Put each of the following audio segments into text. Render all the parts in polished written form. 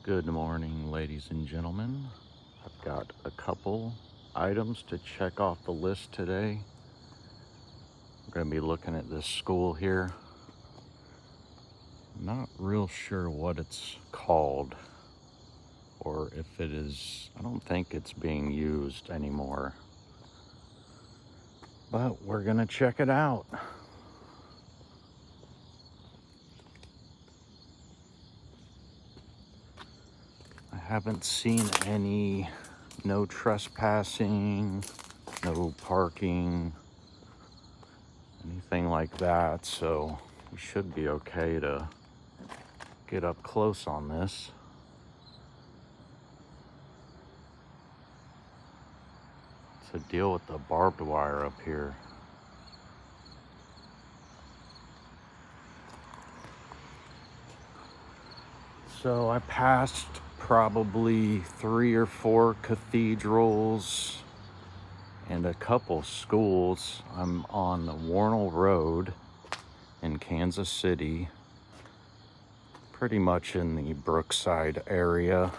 Good morning, ladies and gentlemen. I've got a couple items to check off the list today. We're going to be looking at this school here. Not real sure what it's called, or if it is. I don't think it's being used anymore, but we're going to check it out. I haven't seen any no trespassing, no parking, anything like that, so we should be okay to get up close on this. It's a deal with the barbed wire up here. So I passed probably 3 or 4 cathedrals and a couple schools. I'm on Warnell Road in Kansas City, pretty much in the Brookside area.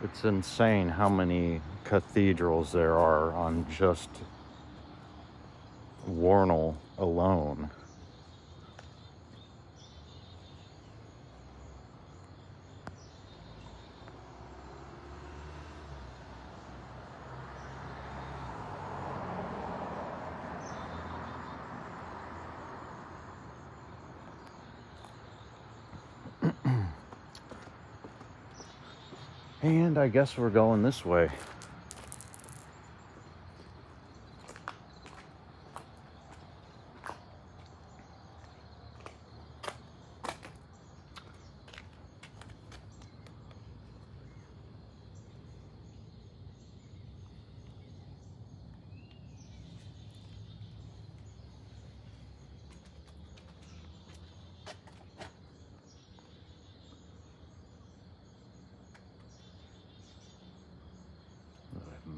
It's insane how many cathedrals there are on just Warnell alone. And I guess we're going this way.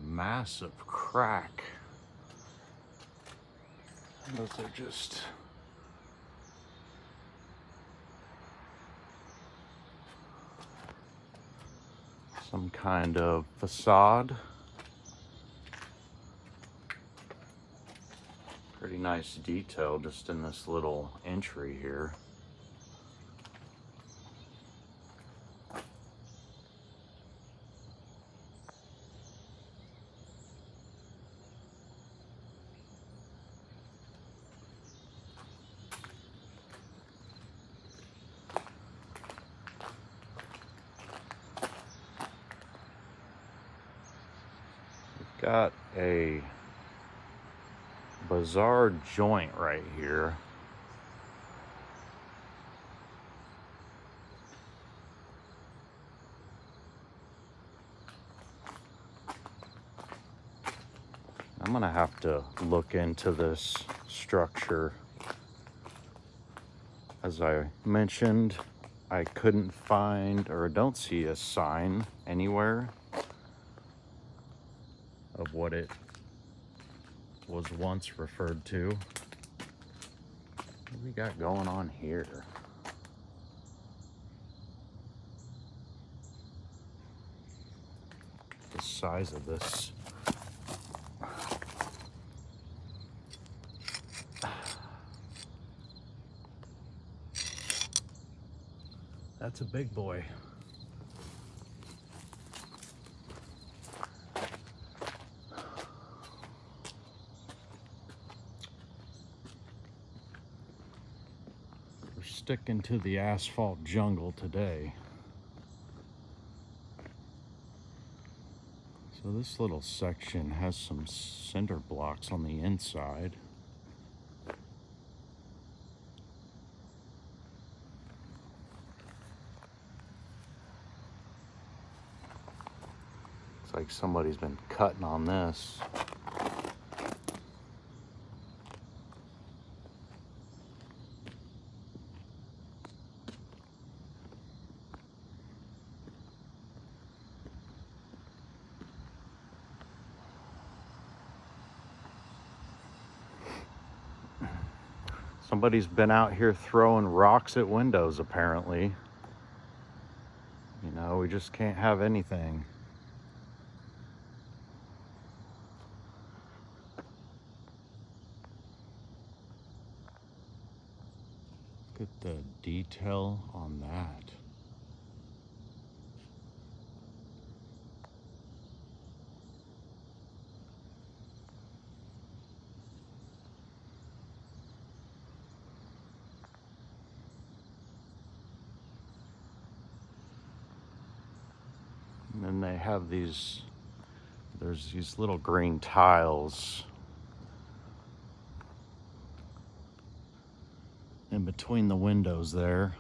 Massive crack. Those are just some kind of facade. Pretty nice detail just in this little entry here. Got a bizarre joint right here. I'm gonna have to look into this structure. As I mentioned, I couldn't find or don't see a sign anywhere of what it was once referred to. What do we got going on here? The size of this. That's a big boy. We're sticking to the asphalt jungle today. So this little section has some cinder blocks on the inside. Looks like somebody's been cutting on this. Somebody's been out here throwing rocks at windows, apparently. You know, we just can't have anything. Look at the detail on that. And then they have there's these little green tiles in between the windows there.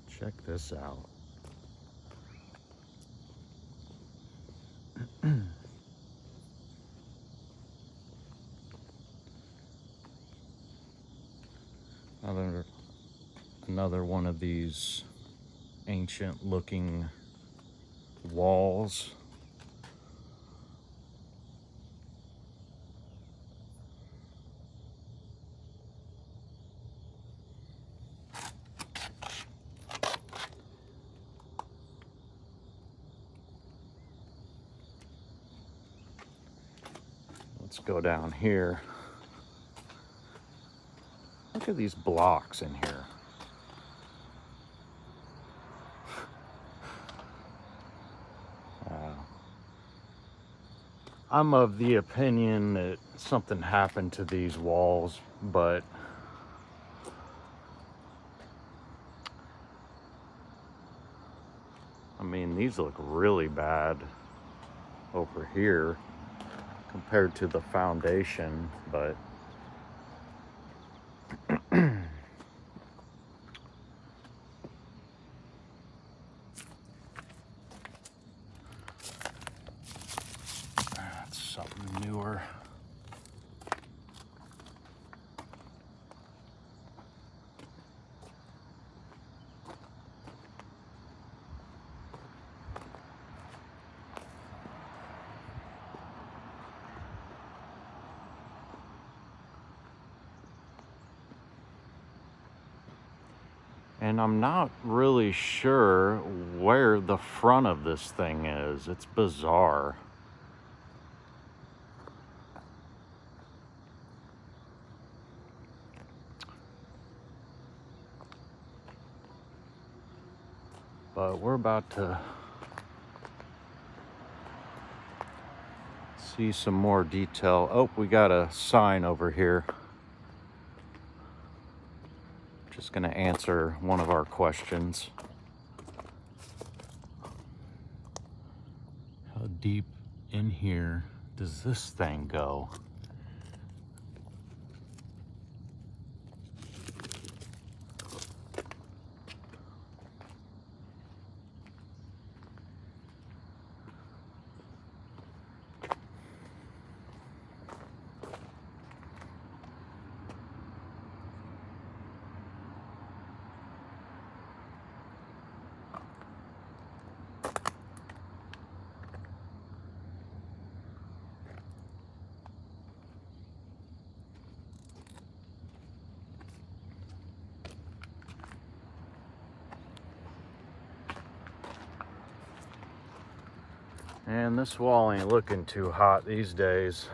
Check this out. Another one of these ancient looking walls. Let's go down here. Look at these blocks in here. I'm of the opinion that something happened to these walls, but I mean, these look really bad over here compared to the foundation, but that's something newer. And I'm not really sure where the front of this thing is. It's bizarre. But we're about to see some more detail. Oh, we got a sign over here. Just going to answer one of our questions. How deep in here does this thing go? And this wall ain't looking too hot these days.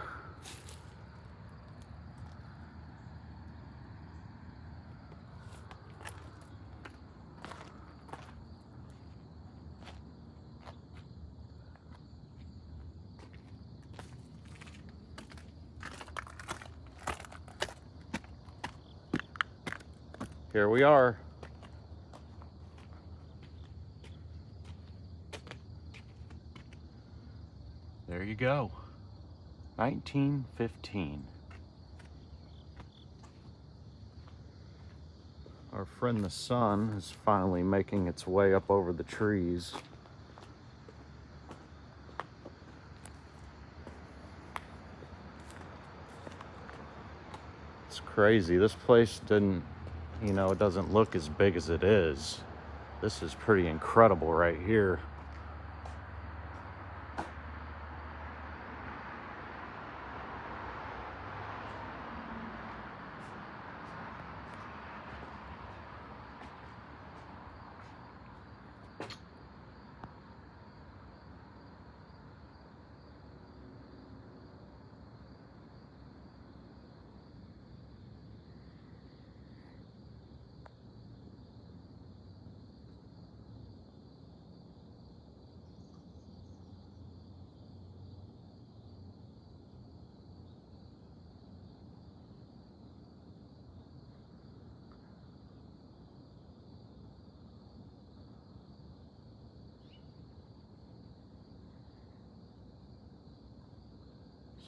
Here we are. There you go. 1915. Our friend the sun is finally making its way up over the trees. It's crazy. This place didn't, you know, it doesn't look as big as it is. This is pretty incredible right here.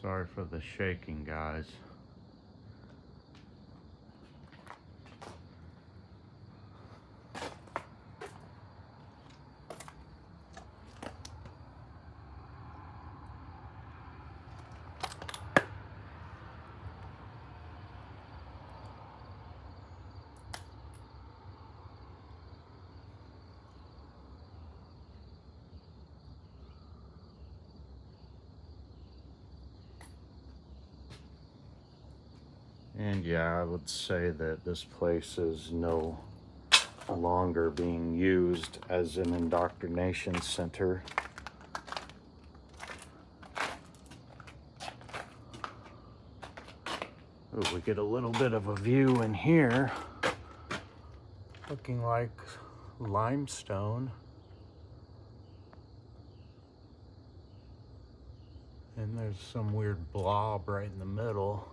Sorry for the shaking, guys. And yeah, I would say that this place is no longer being used as an indoctrination center. Ooh, we get a little bit of a view in here, looking like limestone. And there's some weird blob right in the middle.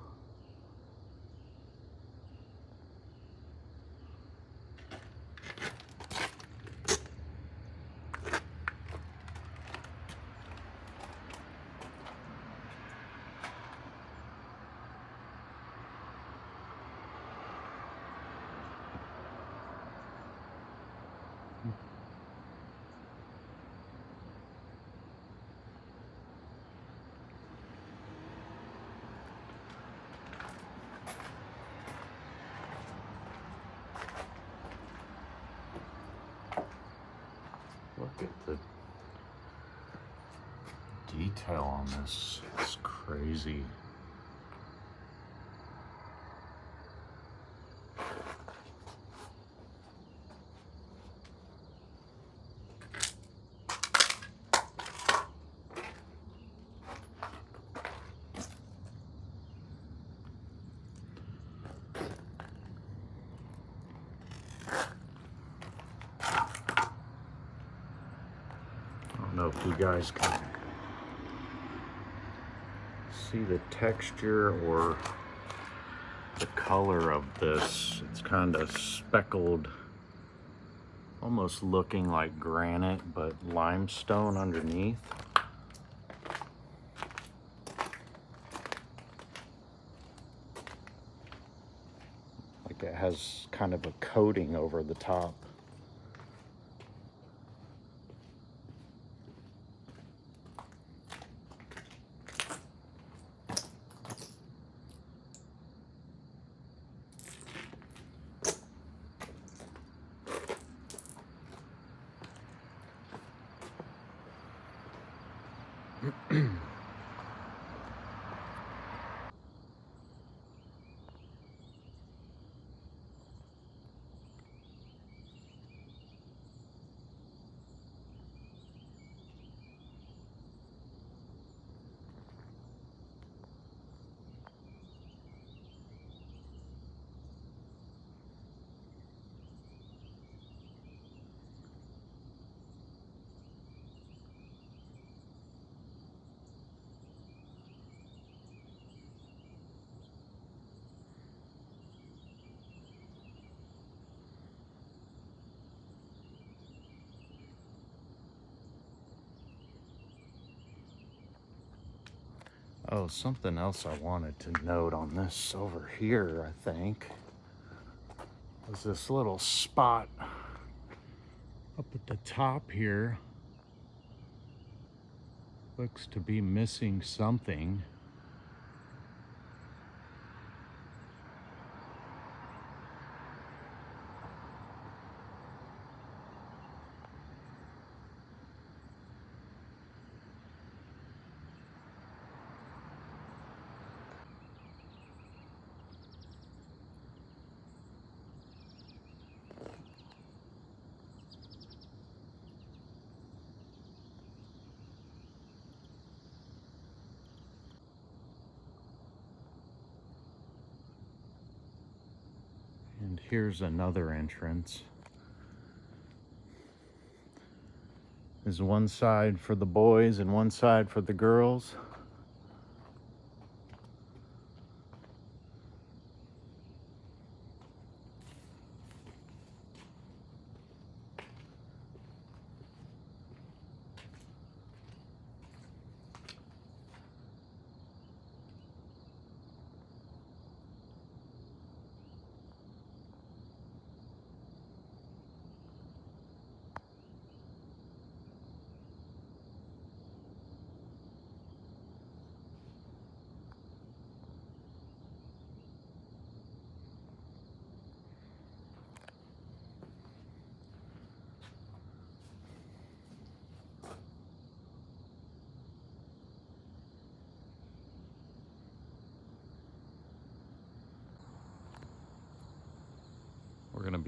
Look at the detail on this. It's crazy. I don't know if you guys can see the texture or the color of this. It's kind of speckled, almost looking like granite, but limestone underneath. Like it has kind of a coating over the top. Oh, something else I wanted to note on this over here, I think, is this little spot up at the top here. Looks to be missing something. And here's another entrance. There's one side for the boys and one side for the girls.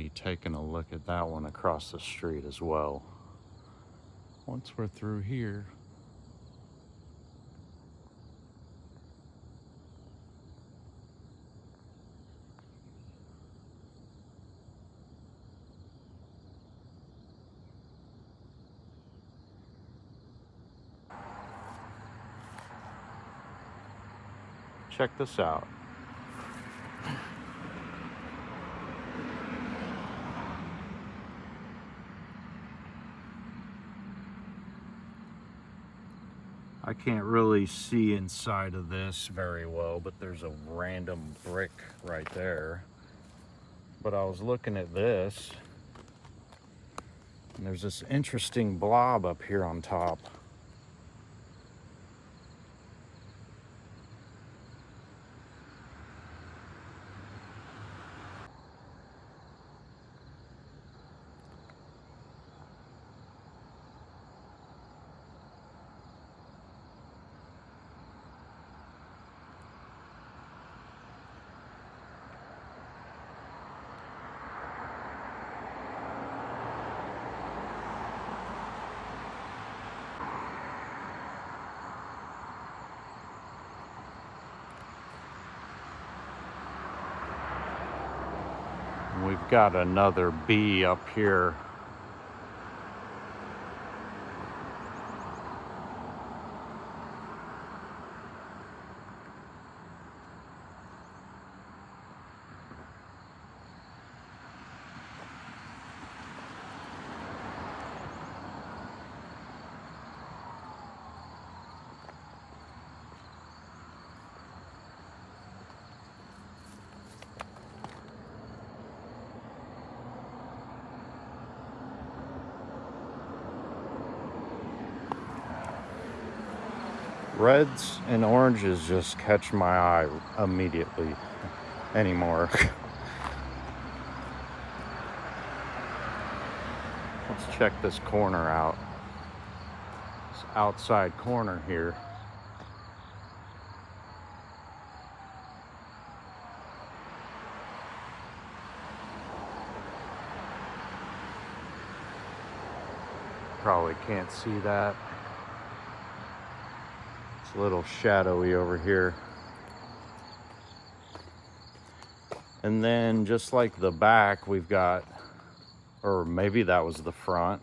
be taking a look at that one across the street as well. Once we're through here, check this out. I can't really see inside of this very well, but there's a random brick right there. But I was looking at this, and there's this interesting blob up here on top. We've got another bee up here. Reds and oranges just catch my eye immediately anymore. Let's check this corner out. This outside corner here. Probably can't see that. It's a little shadowy over here. And then just like the back, we've got, or maybe that was the front,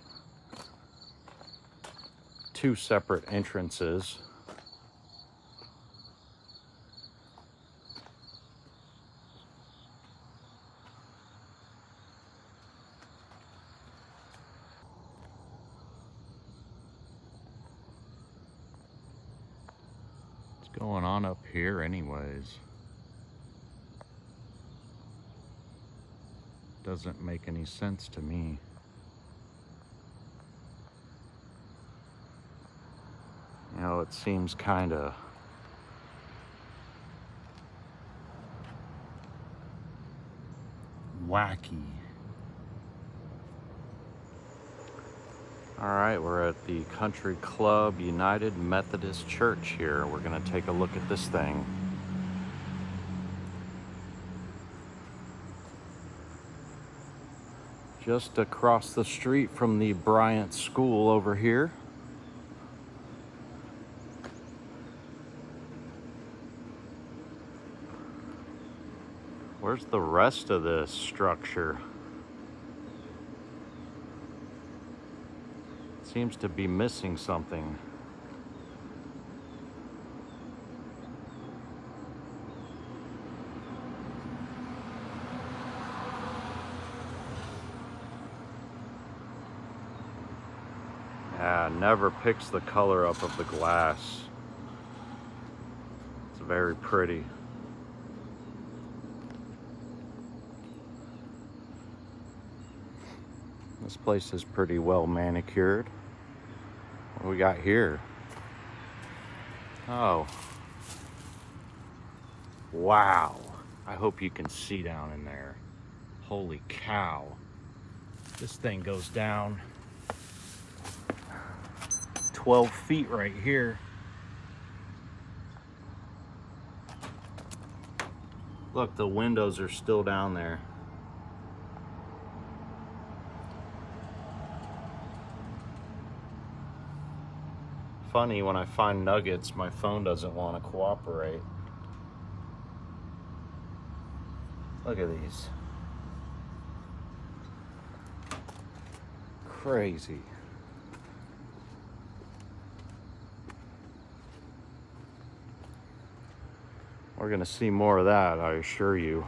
two separate entrances. What's going on up here anyways? Doesn't make any sense to me. You know, it seems kind of wacky. All right, we're at the Country Club United Methodist Church here. We're gonna take a look at this thing. Just across the street from the Bryant School over here. Where's the rest of this structure? Seems to be missing something. Yeah, never picks the color up of the glass. It's very pretty. This place is pretty well manicured. What do we got here? Oh. Wow. I hope you can see down in there. Holy cow. This thing goes down 12 feet right here. Look, the windows are still down there. funny when I find nuggets, my phone doesn't want to cooperate. Look at these. Crazy. We're gonna see more of that, I assure you.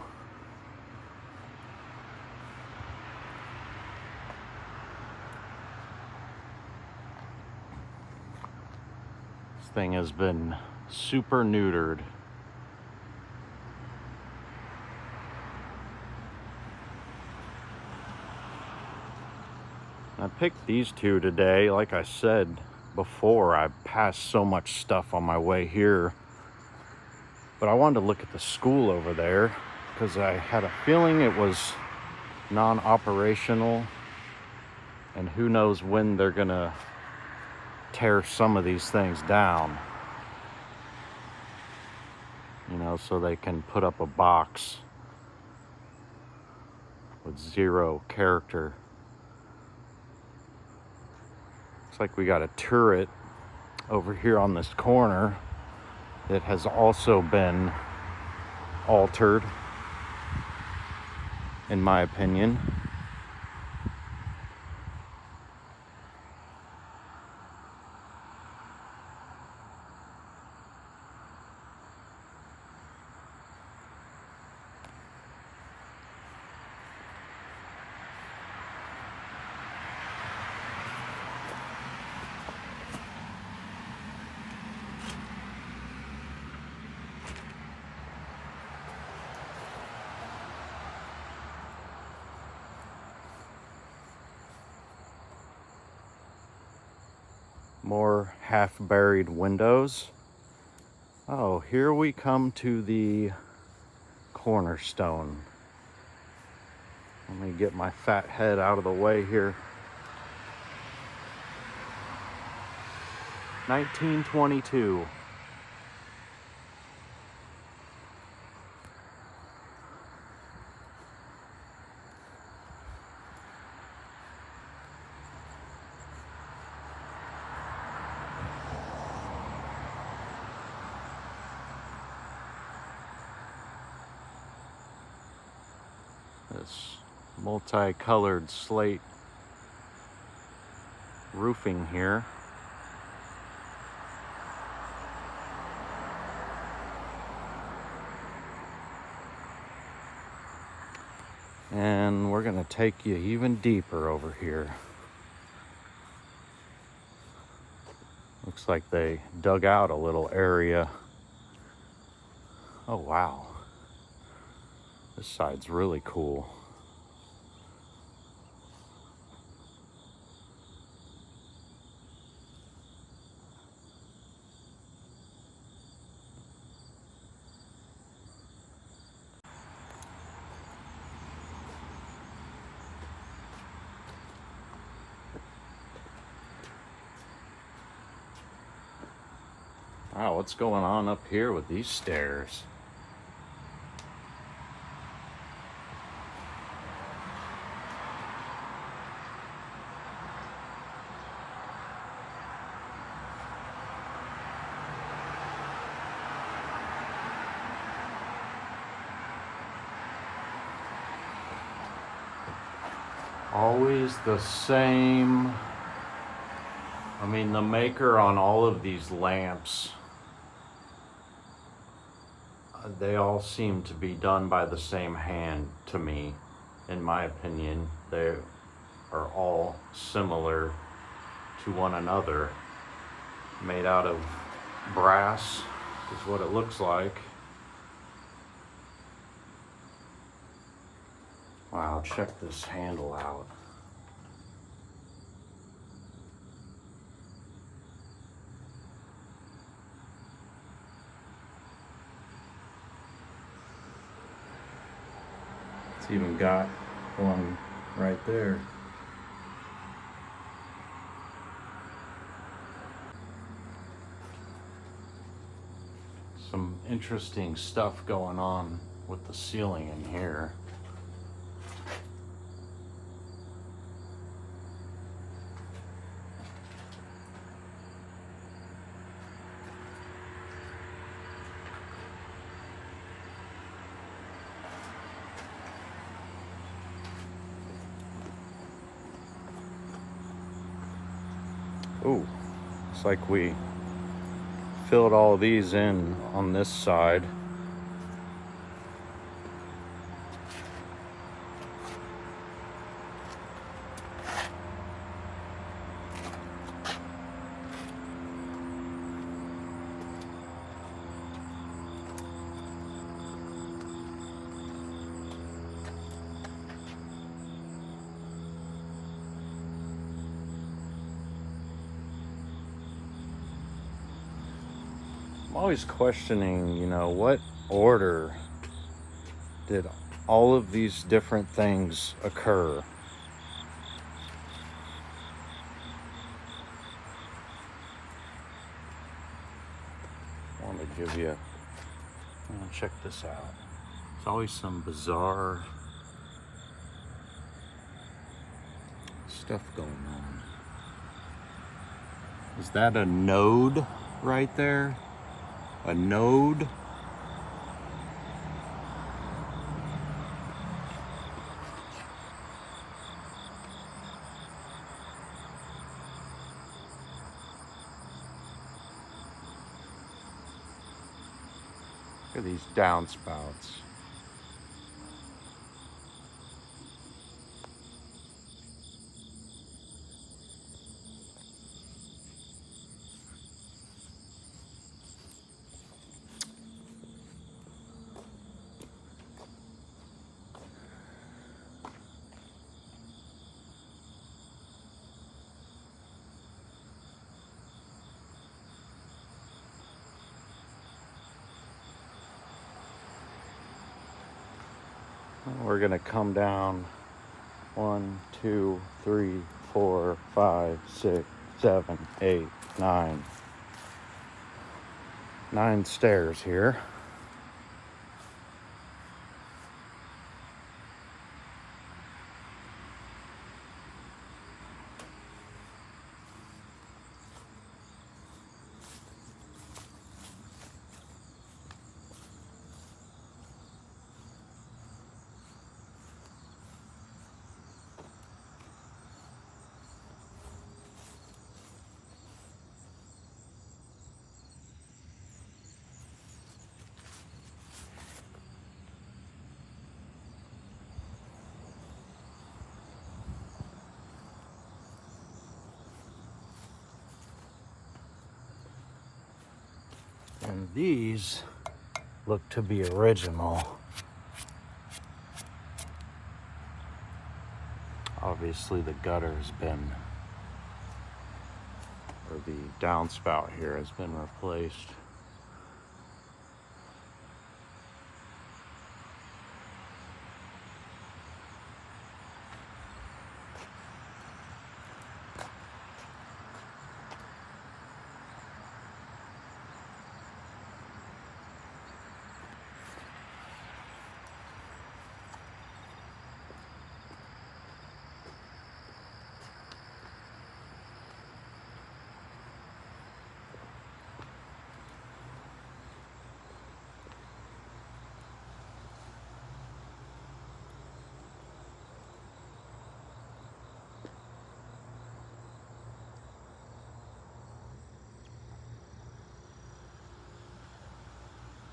This thing has been super neutered. I picked these two today. Like I said before, I passed so much stuff on my way here. But I wanted to look at the school over there because I had a feeling it was non-operational. And who knows when they're gonna tear some of these things down. You know, so they can put up a box with 0 character. Looks like we got a turret over here on this corner that has also been altered, in my opinion. More half-buried windows. Oh, here we come to the cornerstone. Let me get my fat head out of the way here. 1922. This multicolored slate roofing here. And we're gonna take you even deeper over here. Looks like they dug out a little area. Oh wow. This side's really cool. Wow, what's going on up here with these stairs? Always the same. I mean, the maker on all of these lamps, they all seem to be done by the same hand to me, in my opinion. They are all similar to one another. Made out of brass is what it looks like. Wow, check this handle out. It's even got one right there. Some interesting stuff going on with the ceiling in here. Ooh, it's like we filled all these in on this side. I'm always questioning, you know, what order did all of these different things occur? I want to give you, check this out. There's always some bizarre stuff going on. Is that a node right there? A node? Look at these downspouts. We're gonna come down 1, 2, 3, 4, 5, 6, 7, 8, 9. 9 stairs here. And these look to be original. Obviously the gutter's been, or the downspout here has been replaced.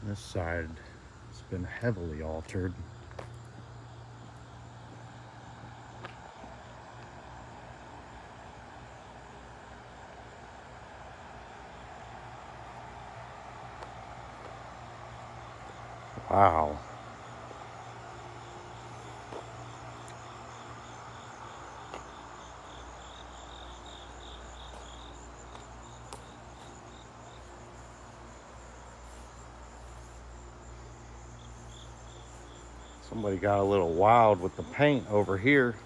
This side has been heavily altered. Wow. Somebody got a little wild with the paint over here.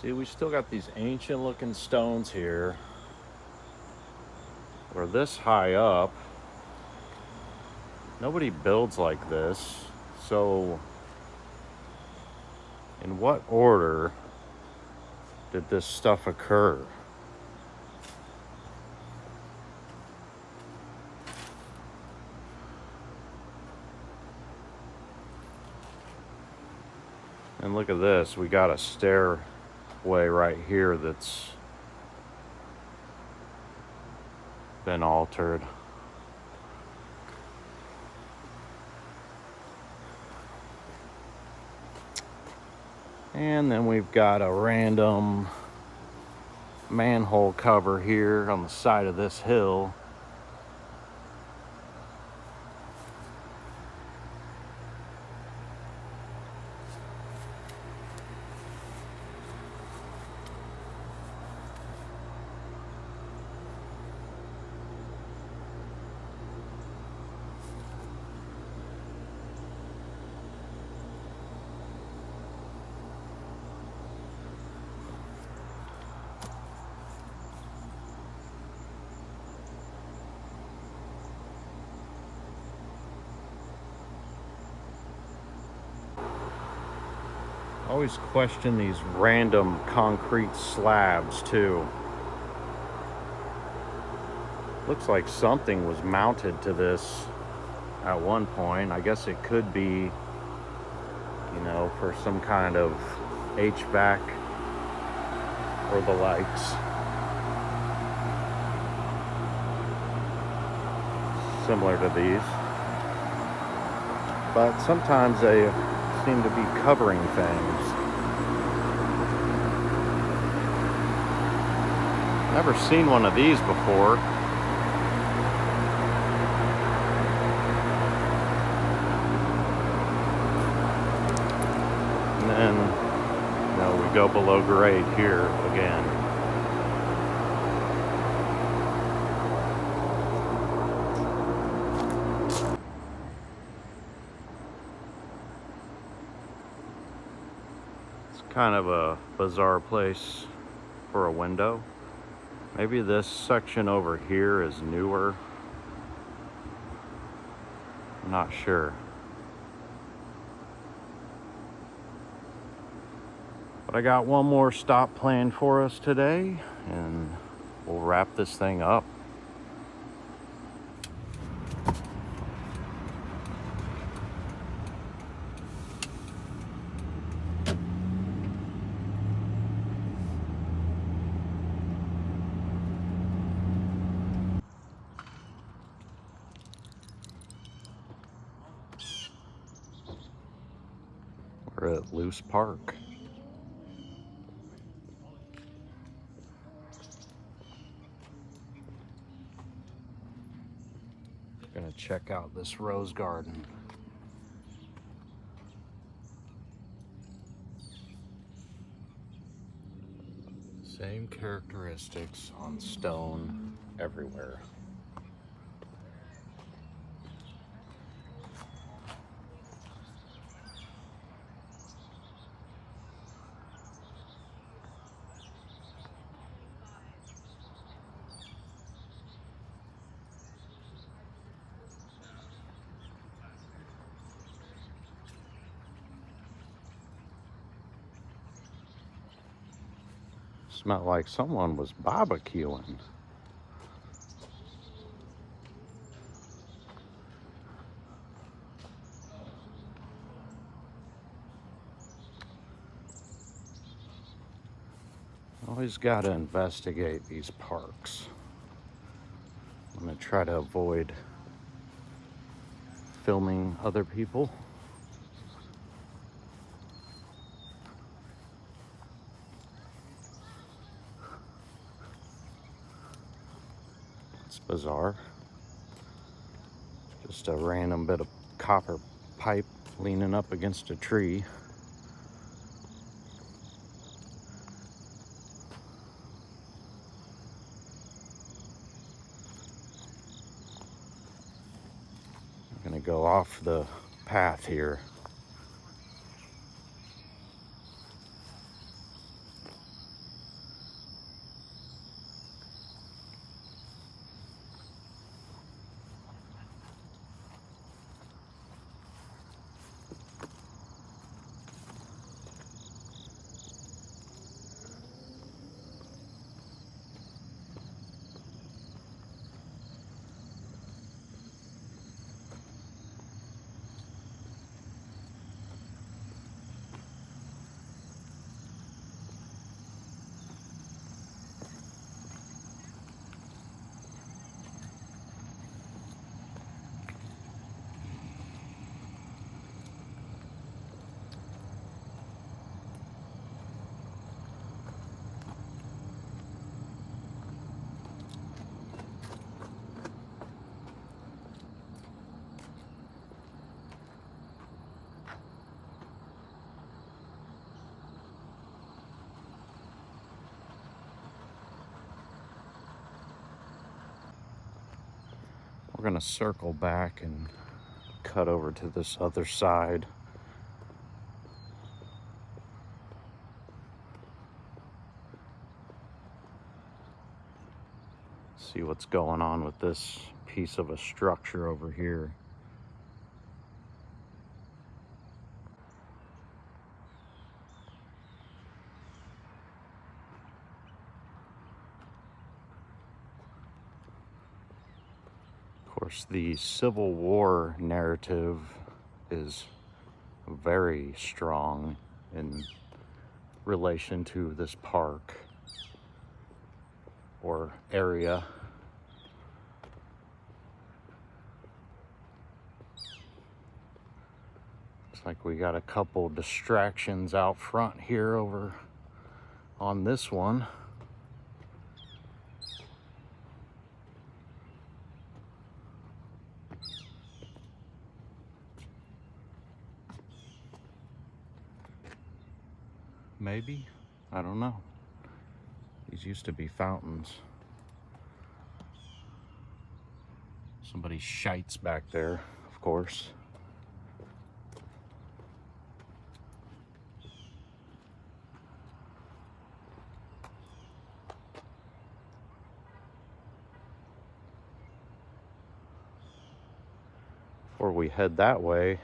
See, we still got these ancient looking stones here. We're this high up. Nobody builds like this. So, in what order did this stuff occur? And look at this, we got a stairway right here that's been altered. And then we've got a random manhole cover here on the side of this hill. I always question these random concrete slabs too. Looks like something was mounted to this at one point. I guess it could be, you know, for some kind of HVAC or the likes. Similar to these. But sometimes they seem to be covering things. Never seen one of these before. And then, you know, we go below grade here again. Kind of a bizarre place for a window. Maybe this section over here is newer. I'm not sure. But I got one more stop planned for us today, and we'll wrap this thing up. We're at Loose Park. Gonna check out this rose garden. Same characteristics on stone everywhere. Smelled like someone was barbecuing. Always got to investigate these parks. I'm going to try to avoid filming other people. It's bizarre. Just a random bit of copper pipe leaning up against a tree. I'm gonna go off the path here. gonna circle back and cut over to this other side. See what's going on with this piece of a structure over here. Of course, the Civil War narrative is very strong in relation to this park or area. Looks like we got a couple distractions out front here over on this one. Maybe, I don't know. These used to be fountains. Somebody shites back there, of course. Before we head that way,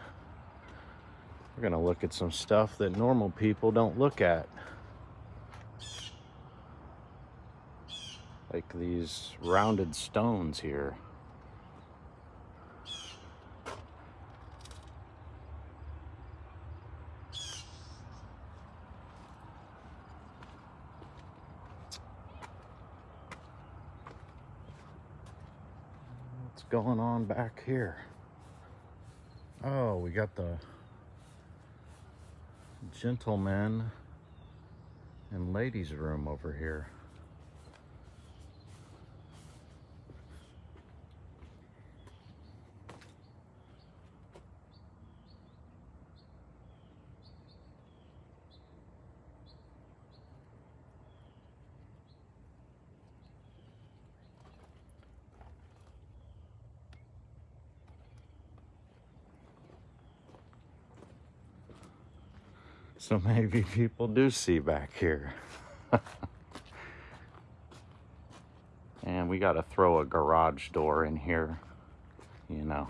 we're gonna look at some stuff that normal people don't look at. Like these rounded stones here. What's going on back here? Oh, we got the gentlemen and ladies' room over here. So maybe people do see back here. And we got to throw a garage door in here, you know.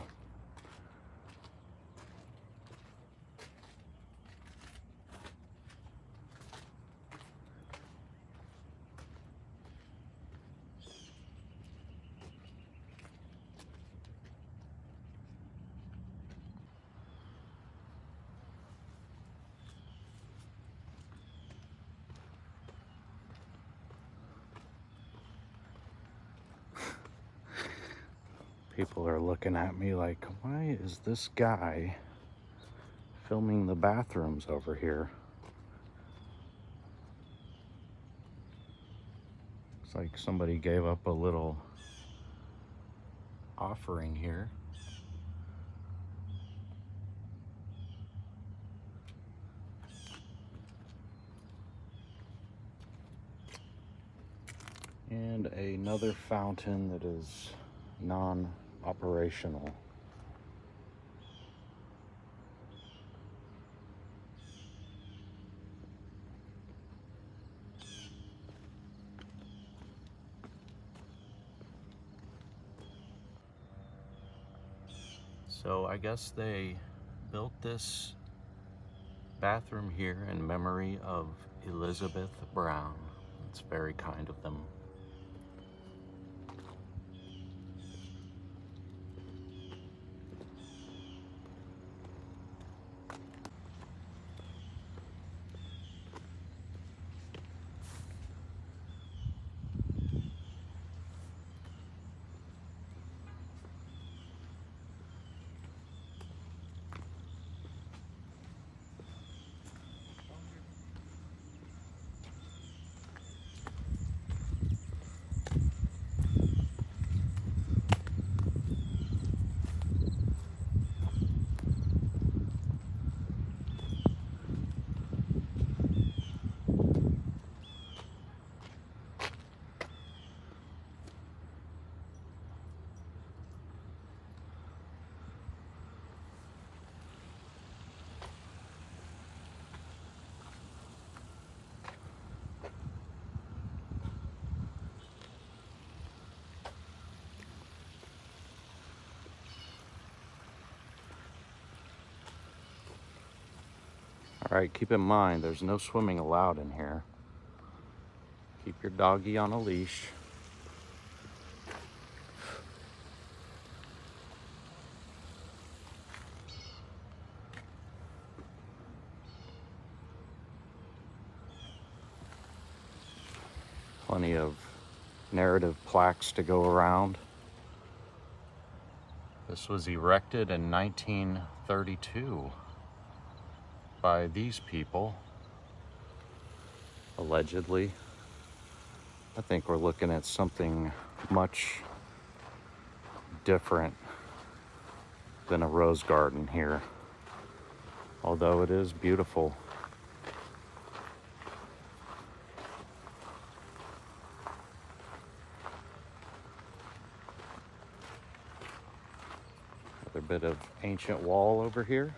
People are looking at me like, why is this guy filming the bathrooms over here? Looks like somebody gave up a little offering here. And another fountain that is non-operational. So I guess they built this bathroom here in memory of Elizabeth Brown. It's very kind of them. All right, keep in mind, there's no swimming allowed in here. Keep your doggy on a leash. Plenty of narrative plaques to go around. This was erected in 1932 by these people, allegedly. I think we're looking at something much different than a rose garden here, although it is beautiful. Another bit of ancient wall over here.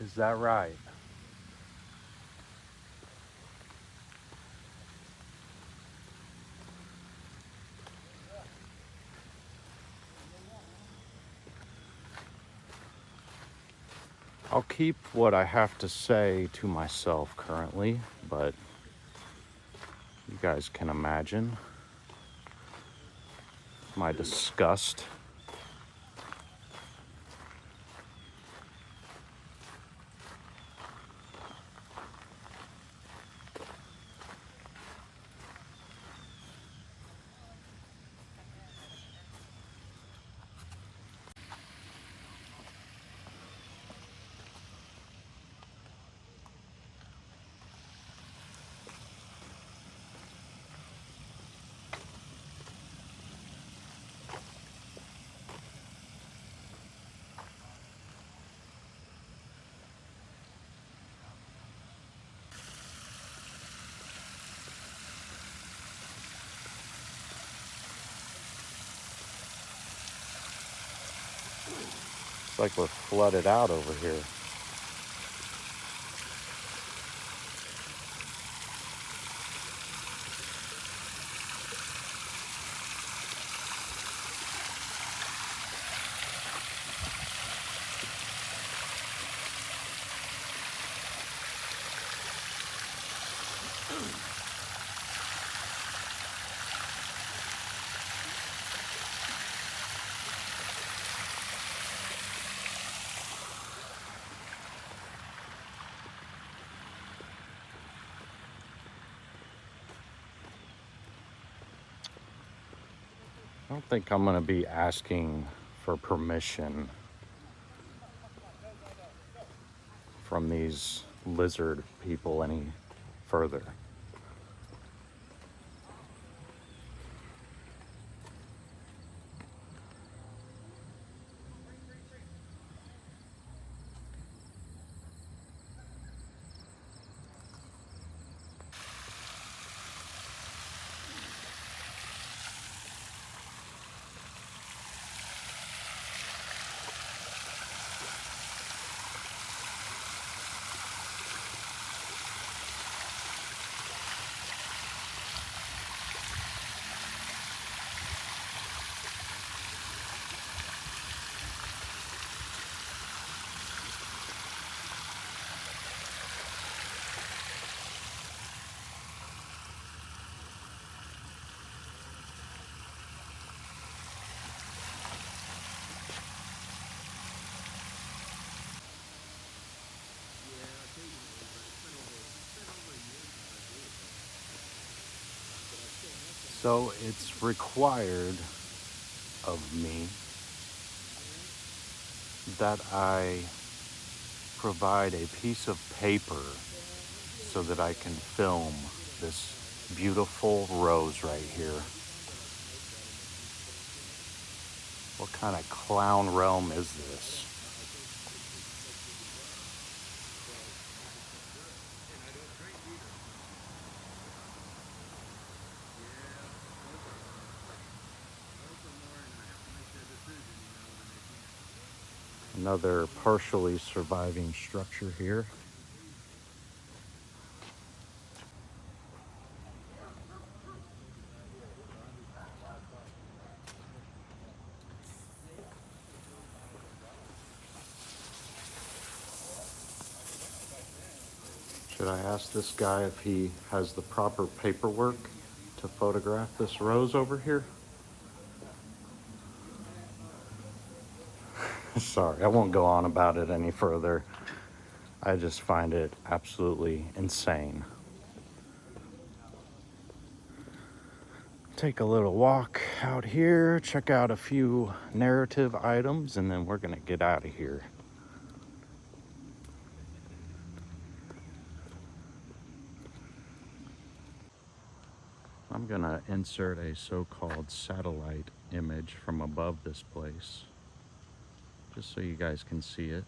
Is that right? I'll keep what I have to say to myself currently, but you guys can imagine my disgust. It's like we're flooded out over here. I don't think I'm going to be asking for permission from these lizard people any further. So it's required of me that I provide a piece of paper so that I can film this beautiful rose right here. What kind of clown realm is this? Another partially surviving structure here. Should I ask this guy if he has the proper paperwork to photograph this rose over here? Sorry, I won't go on about it any further. I just find it absolutely insane. Take a little walk out here, check out a few narrative items, and then we're gonna get out of here. I'm gonna insert a so-called satellite image from above this place, just so you guys can see it.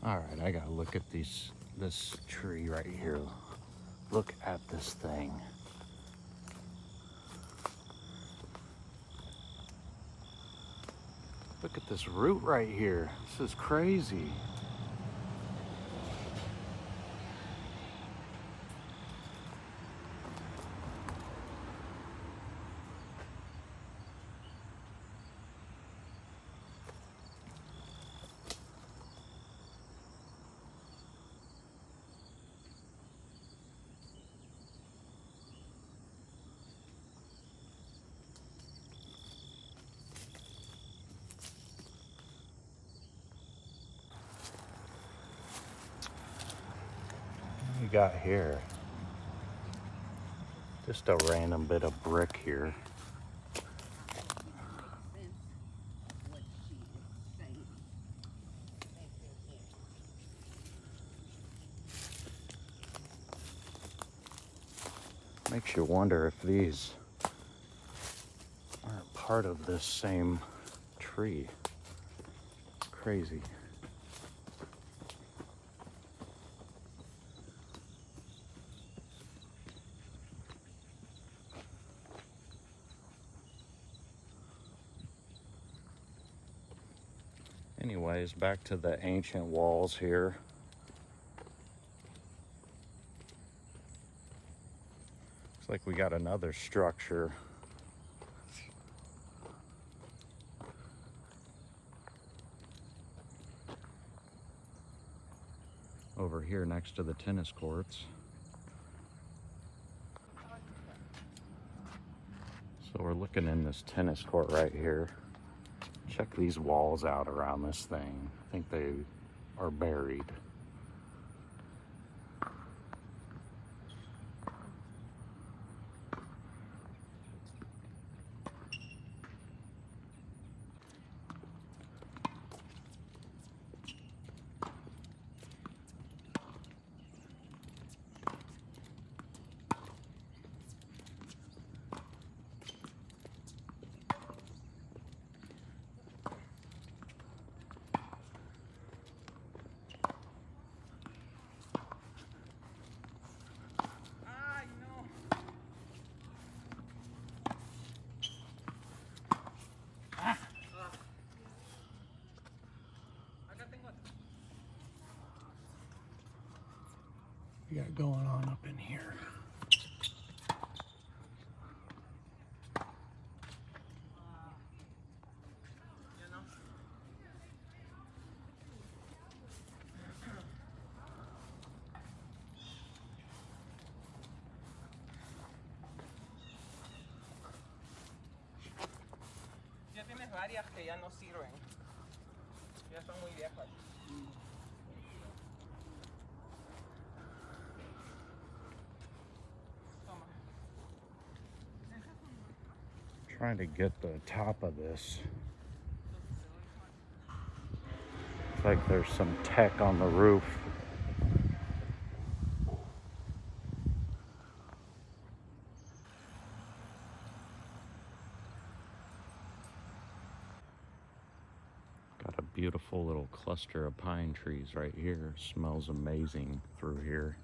All right, I gotta look at this tree right here. Look at this thing. Look at this root right here. This is crazy. What we got here? Just a random bit of brick here. Makes you wonder if these aren't part of this same tree. It's crazy. Anyways, back to the ancient walls here. Looks like we got another structure. Over here next to the tennis courts. So we're looking in this tennis court right here. Check these walls out around this thing. I think they are buried. we got going on up in here. Ya tienes varias que ya no sirven. Ya están muy viejas. Trying to get the top of this. Looks like there's some tech on the roof. Got a beautiful little cluster of pine trees right here. Smells amazing through here.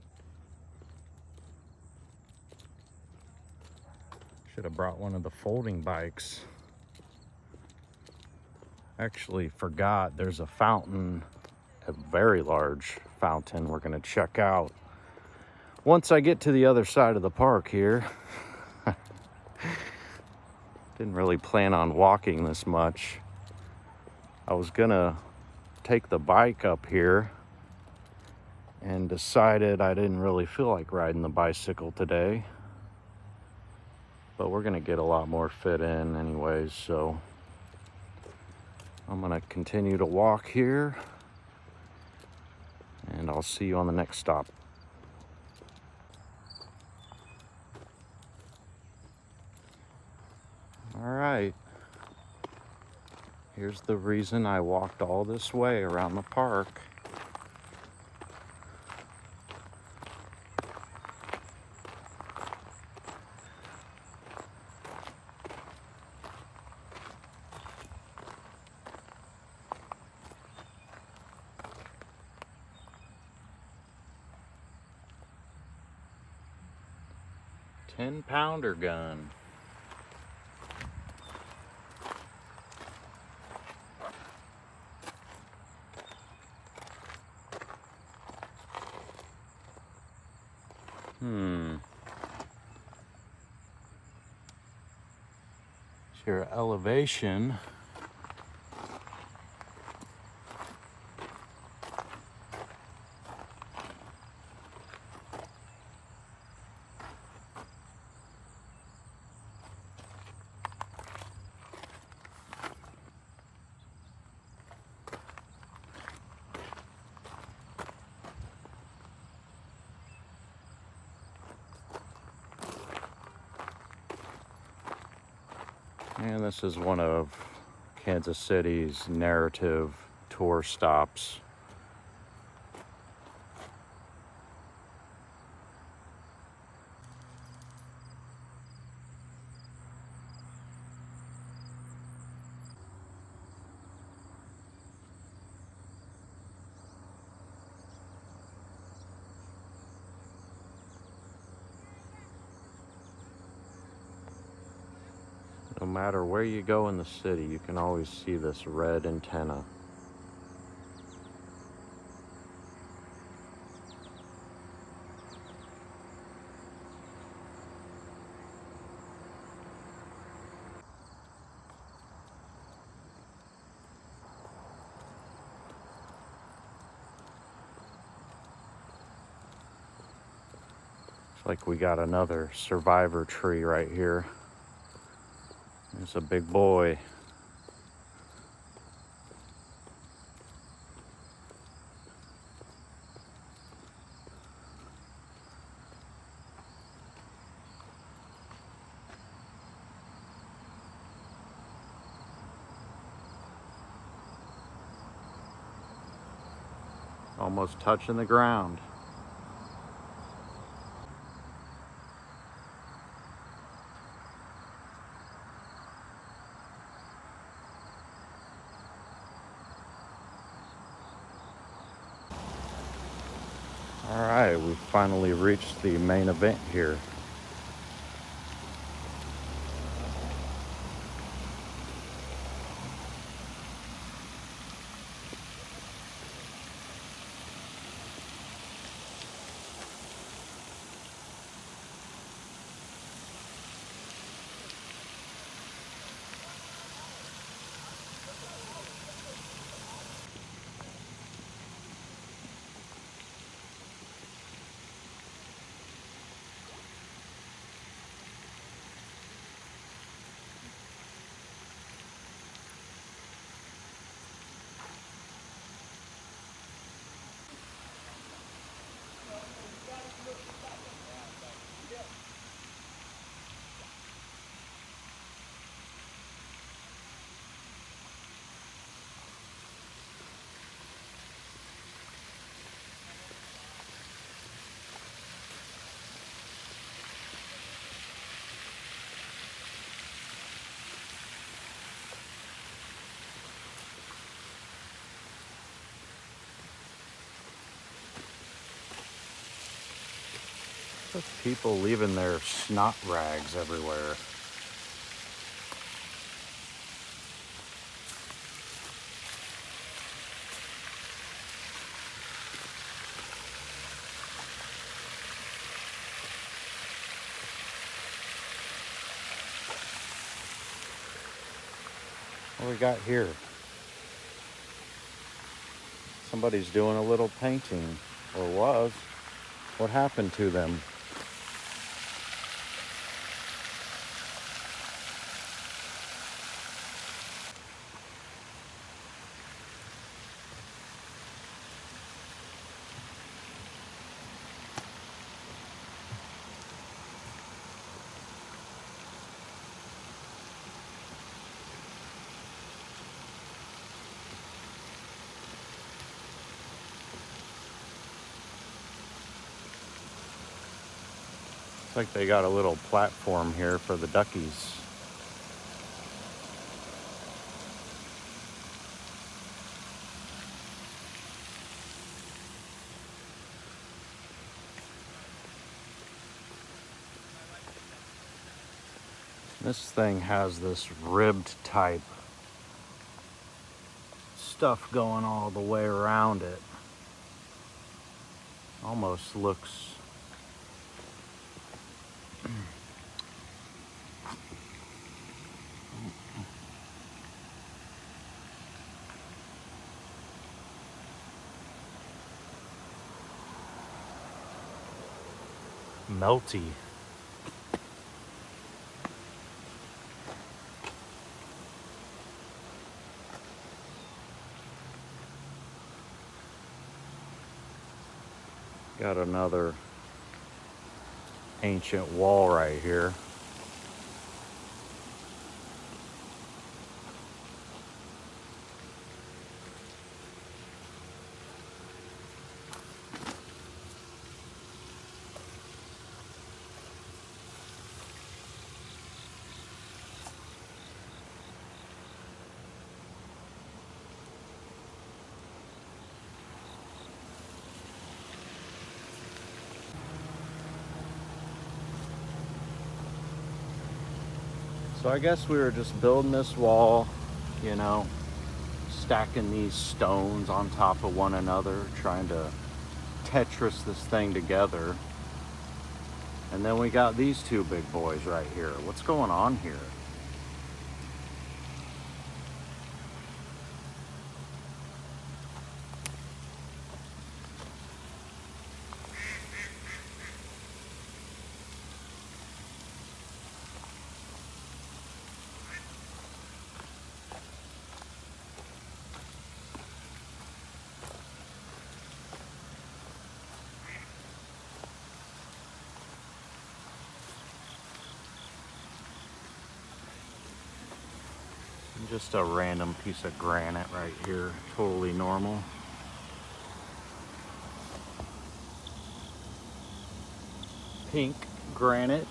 Should have brought one of the folding bikes. Actually forgot there's a fountain, a very large fountain we're gonna check out once I get to the other side of the park here. Didn't really plan on walking this much. I was gonna take the bike up here and decided I didn't really feel like riding the bicycle today. But we're gonna get a lot more fit in anyways, so I'm gonna continue to walk here and I'll see you on the next stop. All right, here's the reason I walked all this way around the park. $10-pounder gun. It's your elevation. And this is one of Kansas City's narrative tour stops. No matter where you go in the city, you can always see this red antenna. Looks like we got another survivor tree right here. There's a big boy. Almost touching the ground. All right, we finally reached the main event here. There's people leaving their snot rags everywhere. What we got here? Somebody's doing a little painting, or was. What happened to them? Looks like they got a little platform here for the duckies. This thing has this ribbed type stuff going all the way around it. Almost looks melty. Got another ancient wall right here. So I guess we were just building this wall, you know, stacking these stones on top of one another, trying to Tetris this thing together. And then we got these two big boys right here. What's going on here? Just a random piece of granite right here, totally normal. Pink granite.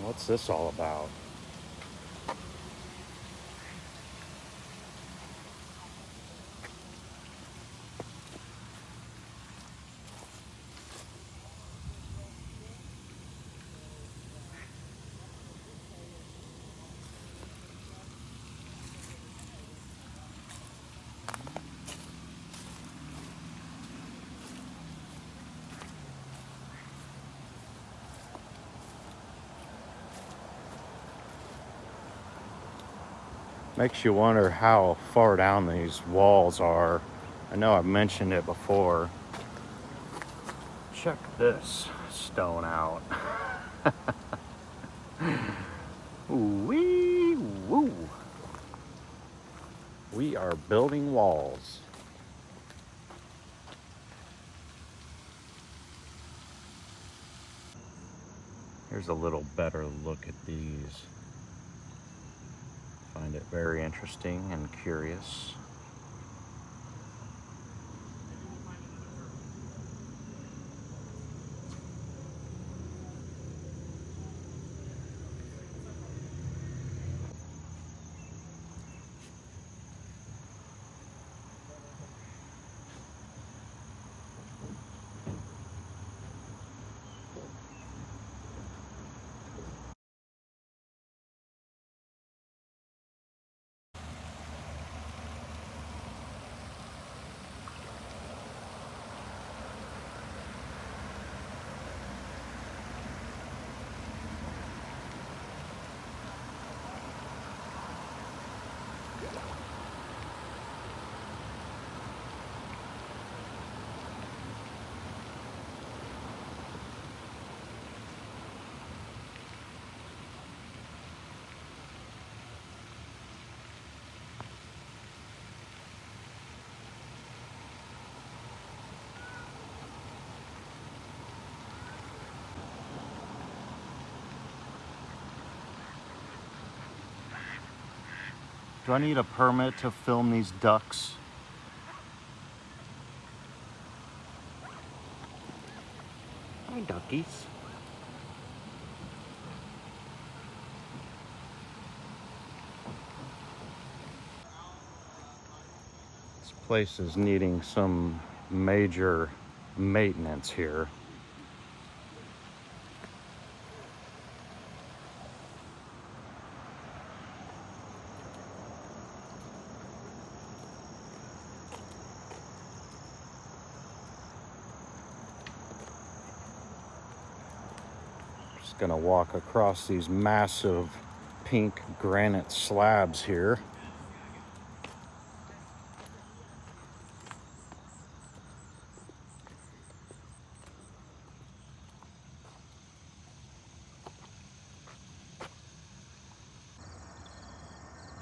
What's this all about? Makes you wonder how far down these walls are. I know I've mentioned it before. Check this stone out. Wee woo. We are building walls. Here's a little better look at these. Find it very interesting and curious. Do I need a permit to film these ducks? Hi, duckies. This place is needing some major maintenance here. Just gonna walk across these massive pink granite slabs here.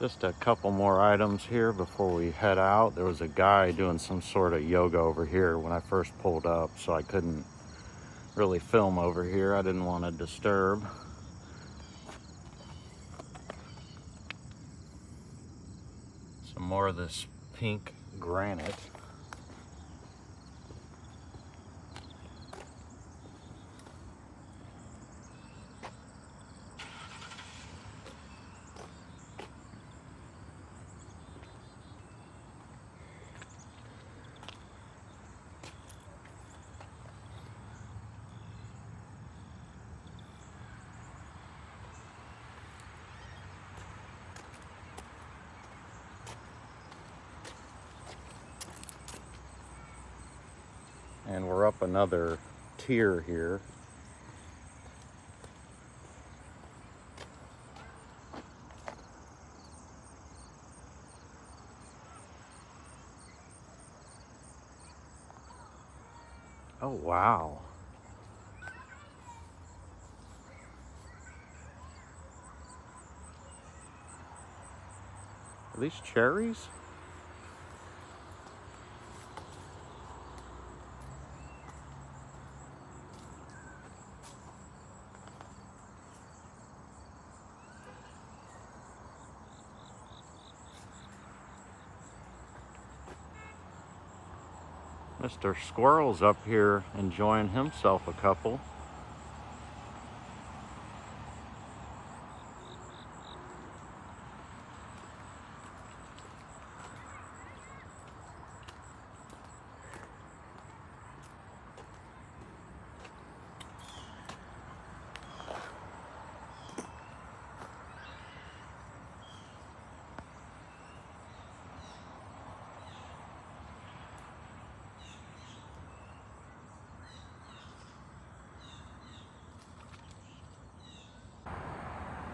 Just a couple more items here before we head out. There was a guy doing some sort of yoga over here when I first pulled up, so I couldn't really film over here. I didn't want to disturb. Some more of this pink granite. And we're up another tier here. Oh, wow. Are these cherries? Mr. Squirrel's up here enjoying himself a couple.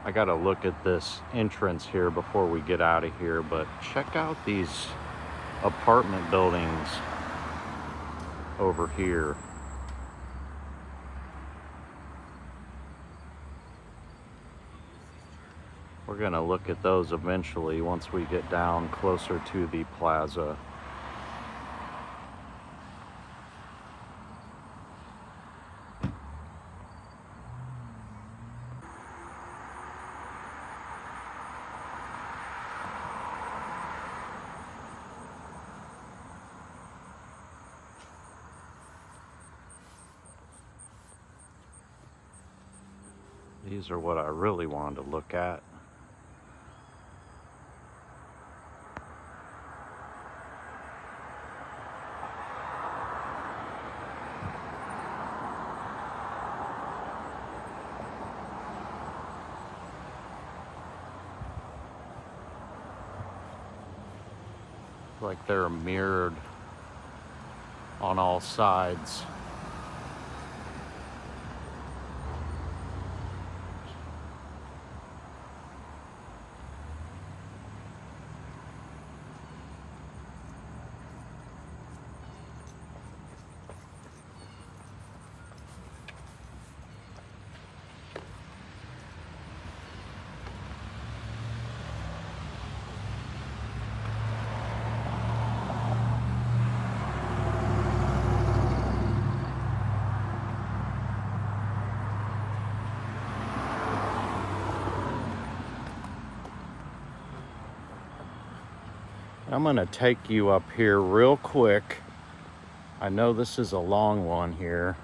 I gotta look at this entrance here before we get out of here, but check out these apartment buildings over here. We're gonna look at those eventually once we get down closer to the plaza. These are what I really wanted to look at. Like they're mirrored on all sides. I'm gonna take you up here real quick. I know this is a long one here.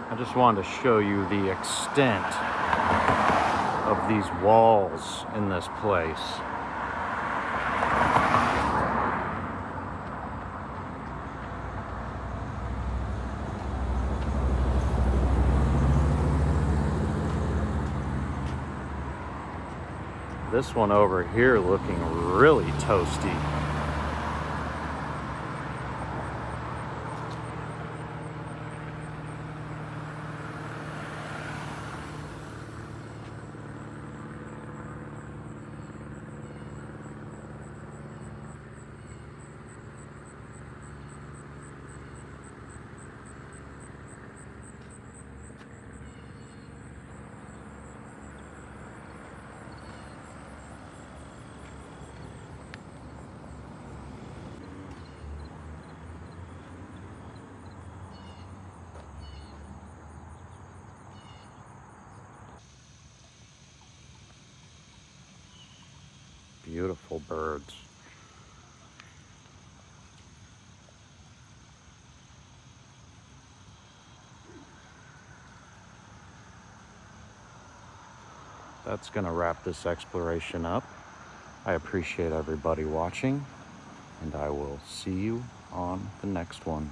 I just wanted to show you the extent of these walls in this place. This one over here looking really toasty. Beautiful birds. That's gonna wrap this exploration up. I appreciate everybody watching, and I will see you on the next one.